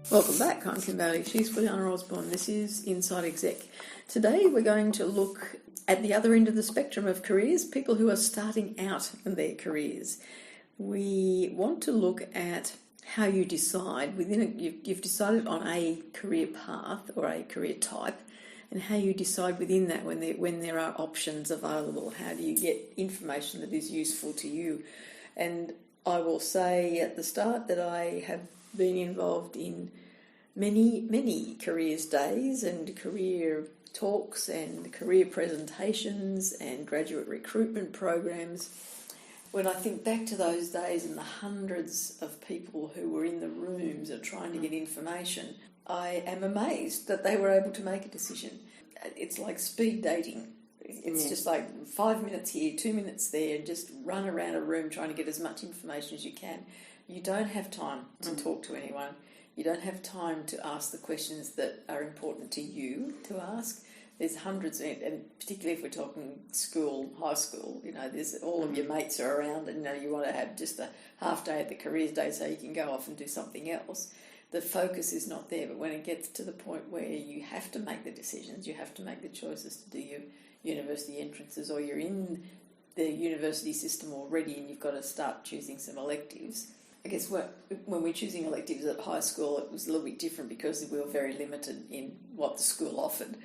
Welcome back, contemplating. She's Fulyana Osborne. This is Inside Exec. Today we're going to look at the other end of the spectrum of careers, people who are starting out in their careers. We want to look at how you decide you've decided on a career path or a career type, and how you decide within that when there are options available. How do you get information that is useful to you? And I will say at the start that I have been involved in many careers days and career talks and career presentations and graduate recruitment programs. When I think back to those days and the hundreds of people who were in the rooms and trying to get information, I am amazed that they were able to make a decision. It's like speed dating. It's just like 5 minutes here, 2 minutes there, and just run around a room trying to get as much information as you can. You don't have time to talk to anyone. You don't have time to ask the questions that are important to you to ask. There's hundreds, and particularly if we're talking school, high school, there's all of your mates are around, and you want to have just a half day at the careers day so you can go off and do something else. The focus is not there, but when it gets to the point where you have to make the decisions, you have to make the choices to do your university entrances, or you're in the university system already and you've got to start choosing some electives. I guess when we're choosing electives at high school, it was a little bit different because we were very limited in what the school offered.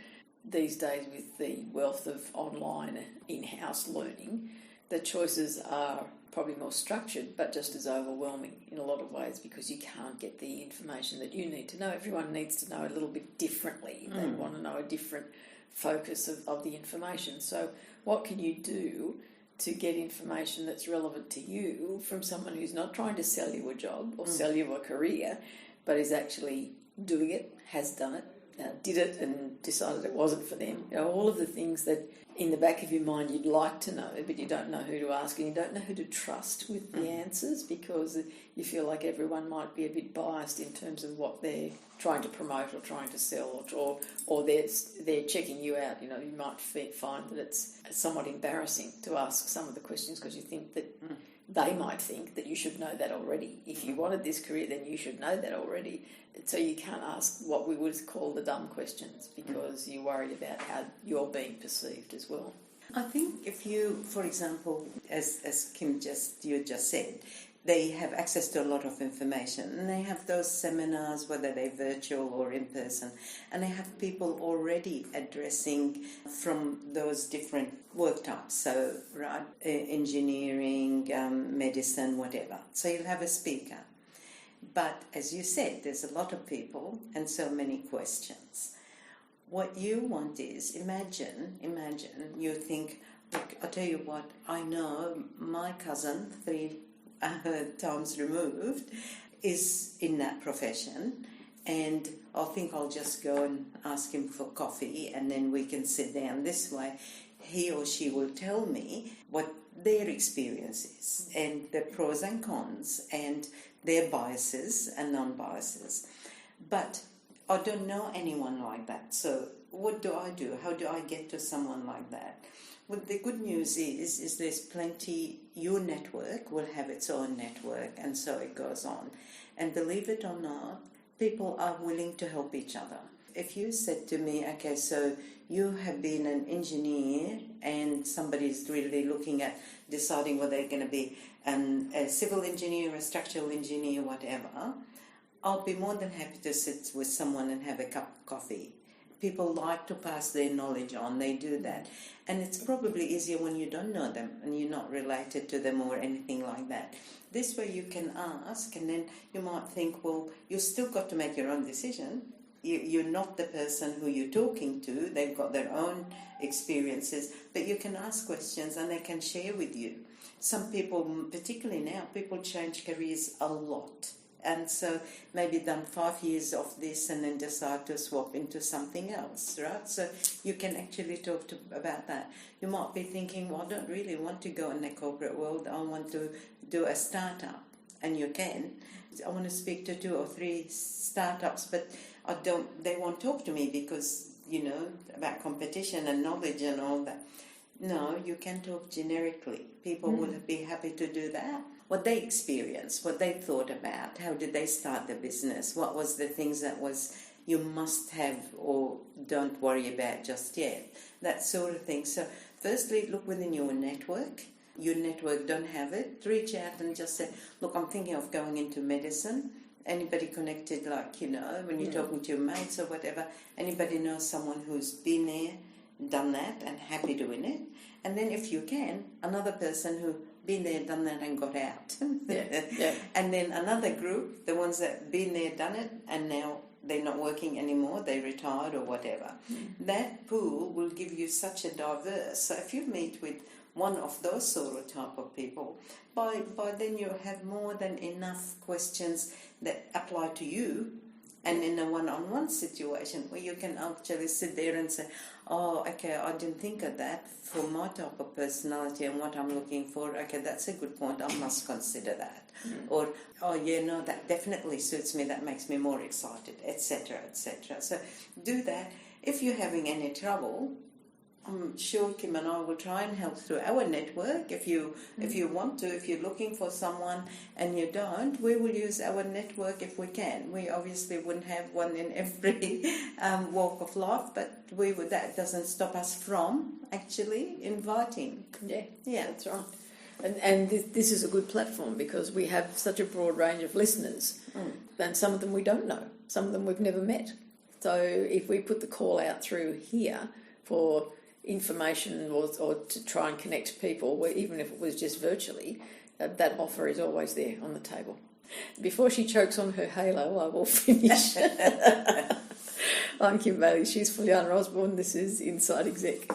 These days, with the wealth of online in-house learning, the choices are probably more structured but just as overwhelming in a lot of ways because you can't get the information that you need to know. Everyone needs to know a little bit differently. They want to know a different focus of the information. So what can you do to get information that's relevant to you from someone who's not trying to sell you a job or sell you a career, but is actually doing it, has done it, did it and decided it wasn't for them? All of the things that in the back of your mind you'd like to know, but you don't know who to ask and you don't know who to trust with the answers because you feel like everyone might be a bit biased in terms of what they're trying to promote or trying to sell, or they're checking you out. You might find that it's somewhat embarrassing to ask some of the questions because you think that they might think that you should know that already. If you wanted this career, then you should know that already. So you can't ask what we would call the dumb questions because you're worried about how you're being perceived as well. I think if you, for example, as Kim you just said, they have access to a lot of information and they have those seminars, whether they're virtual or in person, and they have people already addressing from those different work types, so engineering, medicine, whatever. So you'll have a speaker. But as you said, there's a lot of people and so many questions. What you want is, imagine you think, look, I'll tell you what, I know my cousin, 3 times removed, is in that profession, and I'll just go and ask him for coffee and then we can sit down this way. He or she will tell me what their experience is and the pros and cons and their biases and non-biases. But I don't know anyone like that. So what do I do? How do I get to someone like that? Well, the good news is there's plenty. Your network will have its own network, and so it goes on. And believe it or not, people are willing to help each other. If you said to me, okay, so you have been an engineer and somebody's really looking at deciding whether they're going to be a civil engineer, a structural engineer, whatever, I'll be more than happy to sit with someone and have a cup of coffee. People like to pass their knowledge on, they do that. And it's probably easier when you don't know them and you're not related to them or anything like that. This way you can ask, and then you might think, well, you've still got to make your own decision. You're not the person who you're talking to. They've got their own experiences, but you can ask questions and they can share with you. Some people, particularly now, people change careers a lot. And so maybe done 5 years of this and then decide to swap into something else, right? So you can actually talk about that. You might be thinking, well, I don't really want to go in the corporate world. I want to do a startup. And you can. I want to speak to 2 or 3 startups, but they won't talk to me because, about competition and knowledge and all that. No, you can talk generically. People will be happy to do that. what they experienced, what they thought about, how did they start their business, what was the things that was you must have or don't worry about just yet, that sort of thing. So firstly, look within your network. Your network don't have it, reach out and just say, look, I'm thinking of going into medicine. Anybody connected, like, when you're talking to your mates or whatever, anybody knows someone who's been there, done that, and happy doing it? And then if you can, another person who been there, done that, and got out. Yeah. And then another group, the ones that been there, done it, and now they're not working anymore, they retired or whatever. That pool will give you such a diverse. So if you meet with one of those sort of type of people, by then you have more than enough questions that apply to you. And in a one-on-one situation where you can actually sit there and say, oh, okay, I didn't think of that for my type of personality and what I'm looking for. Okay, that's a good point. I must consider that. Or, oh, yeah, no, that definitely suits me. That makes me more excited, etc., etc. So do that. If you're having any trouble, I'm sure Kim and I will try and help through our network. If you want to, if you're looking for someone and you don't, we will use our network if we can. We obviously wouldn't have one in every walk of life, but that doesn't stop us from actually inviting. Yeah, that's right. And this is a good platform because we have such a broad range of listeners, and some of them we don't know, some of them we've never met. So if we put the call out through here for information or to try and connect people, even if it was just virtually, that offer is always there on the table. Before she chokes on her halo, I will finish. I'm Kim Bailey, she's Fulyana Osborne, this is Inside Exec.